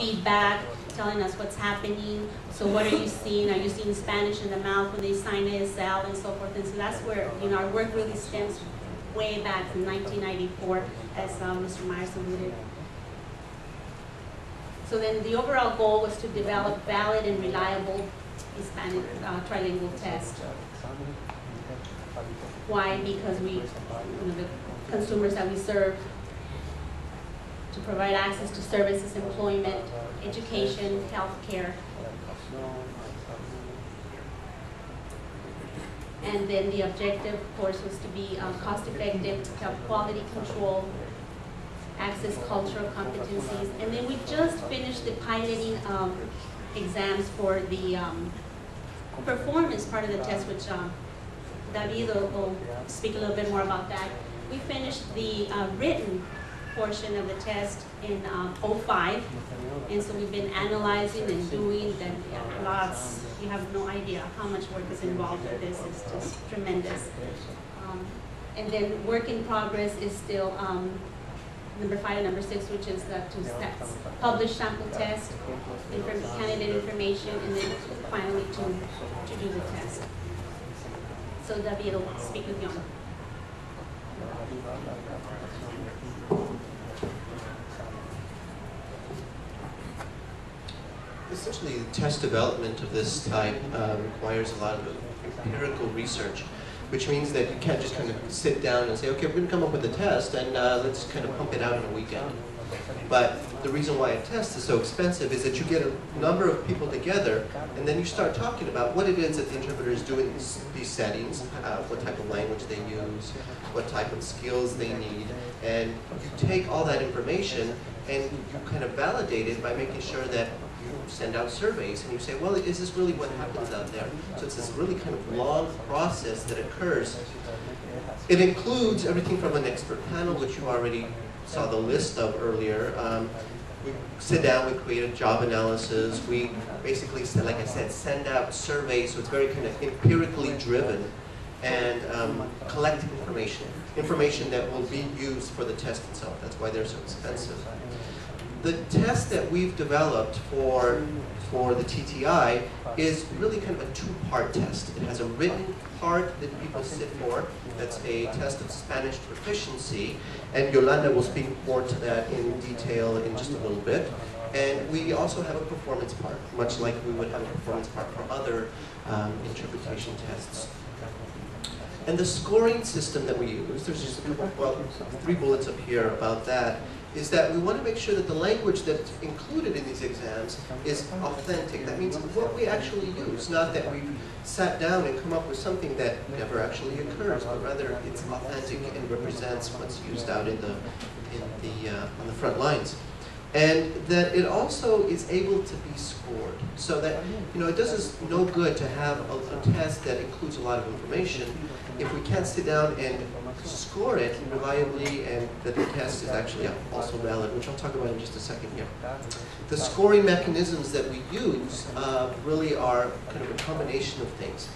feedback, telling us what's happening. So what are you seeing? Are you seeing Spanish in the mouth when they sign ASL and so forth? And so that's where, you know, our work really stems way back from 1994, as Mr. Myers alluded. So then the overall goal was to develop valid and reliable Hispanic trilingual test. Why? Because we, you know, the consumers that we serve, to provide access to services, employment, education, healthcare. And then the objective, of course, was to be cost-effective, to have quality control, access cultural competencies. And then we just finished the piloting exams for the performance part of the test, which David will speak a little bit more about that. We finished the written portion of the test in '05, and so we've been analyzing and doing that, lots. You have no idea how much work is involved with this. It's just tremendous. And then work in progress is still number 5 and number 6, which is the publish sample test, candidate information, and then finally to do the test. So David will speak with you on that. Essentially, test development of this type requires a lot of empirical research, which means that you can't just kind of sit down and say, okay, we're going to come up with a test and let's kind of pump it out in a weekend. But the reason why a test is so expensive is that you get a number of people together and then you start talking about what it is that the interpreters do in these settings, what type of language they use, what type of skills they need, and you take all that information and you kind of validate it by making sure that you send out surveys and you say, well, is this really what happens out there? So it's this really kind of long process that occurs. It includes everything from an expert panel, which you already saw the list of earlier. We sit down, we create a job analysis, we basically, like I said, send out surveys, so it's very kind of empirically driven, and collect information that will be used for the test itself. That's why they're so expensive. The test that we've developed for the TTI is really kind of a two-part test. It has a written part that people sit for. That's a test of Spanish proficiency, and Yolanda will speak more to that in detail in just a little bit. And we also have a performance part, much like we would have a performance part for other interpretation tests. And the scoring system that we use, there's just a couple, well, 3 bullets up here about that, is that we want to make sure that the language that's included in these exams is authentic. That means what we actually use, not that we sat down and come up with something that never actually occurs, but rather it's authentic and represents what's used out on the front lines. And that it also is able to be scored, so that, you know, it does us no good to have a test that includes a lot of information if we can't sit down and score it reliably and that the test is actually also valid, which I'll talk about in just a second here. The scoring mechanisms that we use really are kind of a combination of things.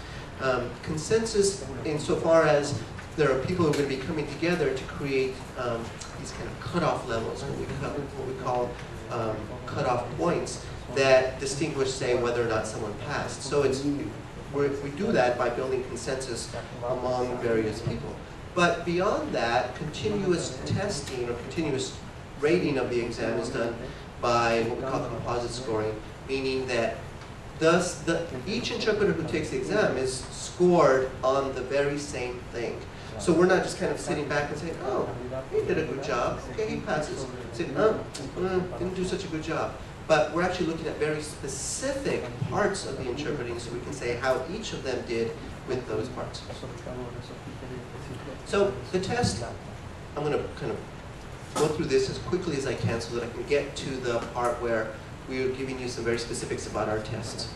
Consensus insofar as there are people who are going to be coming together to create these kind of cutoff levels, what we call cutoff points that distinguish, say, whether or not someone passed. So we do that by building consensus among various people. But beyond that, continuous testing or continuous rating of the exam is done by what we call composite scoring, meaning that each interpreter who takes the exam is scored on the very same thing. So we're not just kind of sitting back and saying, oh, he did a good job, okay, he passes. Saying, oh, didn't do such a good job. But we're actually looking at very specific parts of the interpreting so we can say how each of them did with those parts. So the test, I'm going to kind of go through this as quickly as I can so that I can get to the part where we are giving you some very specifics about our tests.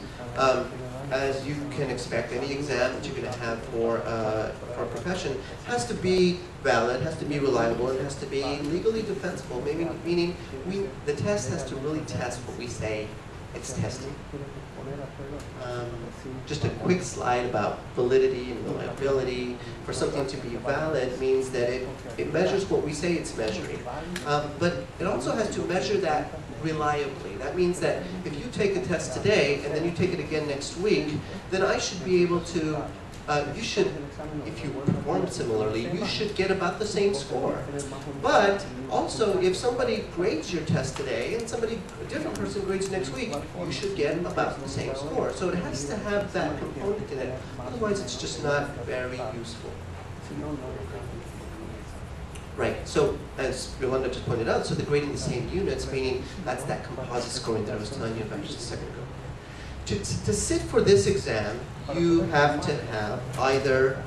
As you can expect, any exam that you're going to have for a profession has to be valid, has to be reliable, and has to be legally defensible, meaning the test has to really test what we say it's testing. Just a quick slide about validity and reliability. For something to be valid means that it measures what we say it's measuring. But it also has to measure that reliably. That means that if you take a test today and then you take it again next week, then I should be able to, you should, if you perform similarly, you should get about the same score. But also, if somebody grades your test today and a different person grades next week, you should get about the same score. So it has to have that component in it. Otherwise, it's just not very useful. Right, so as Yolanda just pointed out, so they're grading the same units, meaning that's that composite scoring that I was telling you about just a second ago. To sit for this exam, you have to have either,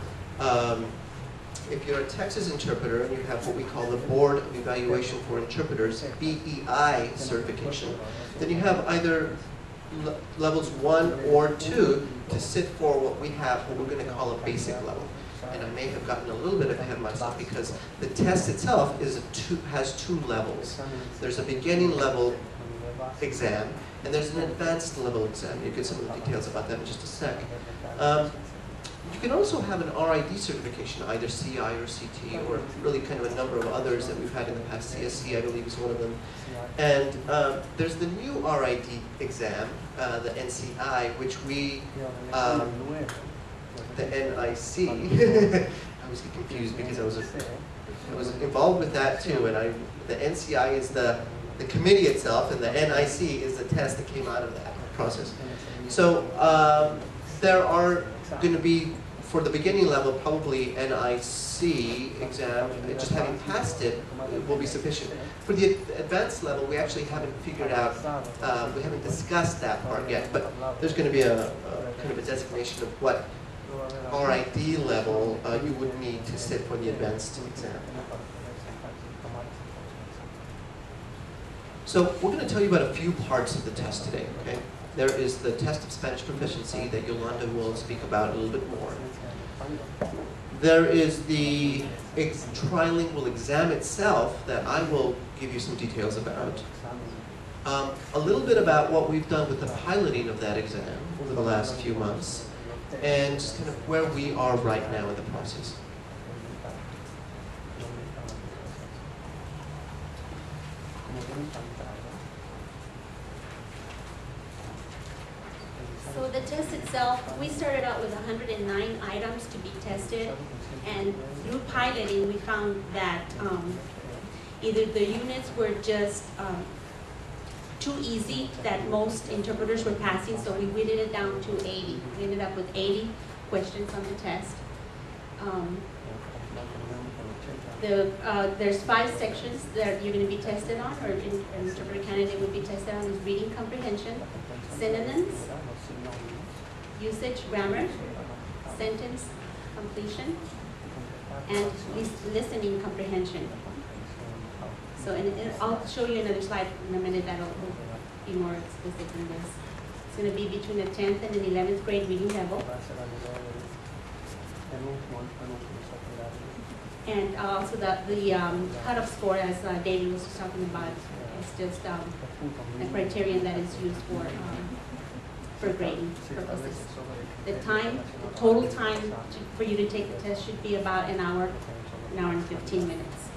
if you're a Texas interpreter and you have what we call the Board of Evaluation for Interpreters, BEI certification, then you have either levels 1 or 2 to sit for what we're going to call a basic level. And I may have gotten a little bit ahead of myself because the test itself has 2 levels. There's a beginning level exam and there's an advanced level exam. You get some of the details about that in just a sec. You can also have an RID certification, either CI or CT, or really kind of a number of others that we've had in the past. CSC, I believe, is one of them. And there's the new RID exam, the NCI, which we, the NIC. I always get confused because I was involved with that too, and the NCI is the committee itself, and the NIC is the test that came out of that process. So there are going to be, for the beginning level, probably NIC exam, just having passed it will be sufficient. For the advanced level, we actually haven't figured out, we haven't discussed that part yet, but there's going to be a kind of a designation of what RID level you would need to sit for the advanced exam. So we're going to tell you about a few parts of the test today, okay? There is the test of Spanish proficiency that Yolanda will speak about a little bit more. There is the trilingual exam itself that I will give you some details about. A little bit about what we've done with the piloting of that exam over the last few months, and just kind of where we are right now in the process. So the test itself, we started out with 109 items to be tested, and through piloting we found that either the units were just too easy, that most interpreters were passing, so we whittled it down to 80. We ended up with 80 questions on the test. There's 5 sections that you're going to be tested on, or an interpreter candidate would be tested on: is reading comprehension, synonyms, usage, grammar, sentence completion, and listening comprehension. So, and I'll show you another slide in a minute that'll be more explicit than this. It's going to be between the 10th and the 11th grade reading level. And also the cutoff score, as David was talking about, is just a criterion that is used for grading purposes. The time, the total time for you to take the test should be about an hour and 15 minutes.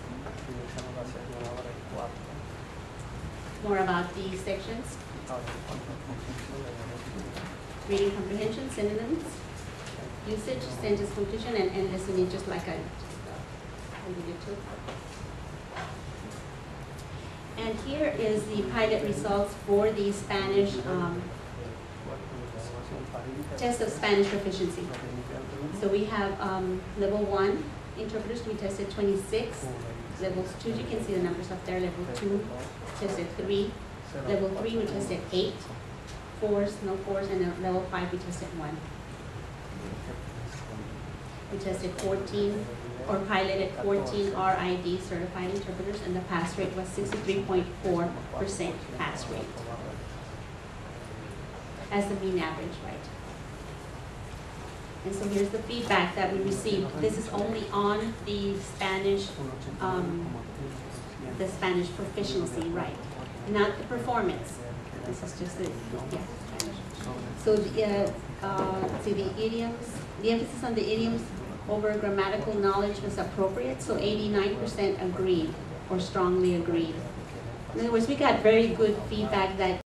More about these sections: reading comprehension, synonyms, usage, sentence completion, and listening, just like I alluded to. And here is the pilot results for the Spanish test of Spanish proficiency. So we have level 1 interpreters, we tested 26. Levels 2, you can see the numbers up there. Level 2 tested 3. Level 3 we tested 8. 4s, no 4s, and then level 5 we tested 1. We tested 14, or piloted 14 RID certified interpreters, and the pass rate was 63.4% pass rate as the mean average, right? And so here's the feedback that we received. This is only on the Spanish proficiency, right? Not the performance. This is just the Spanish. So see the idioms. The emphasis on the idioms over grammatical knowledge was appropriate. So 89% agreed or strongly agreed. In other words, we got very good feedback that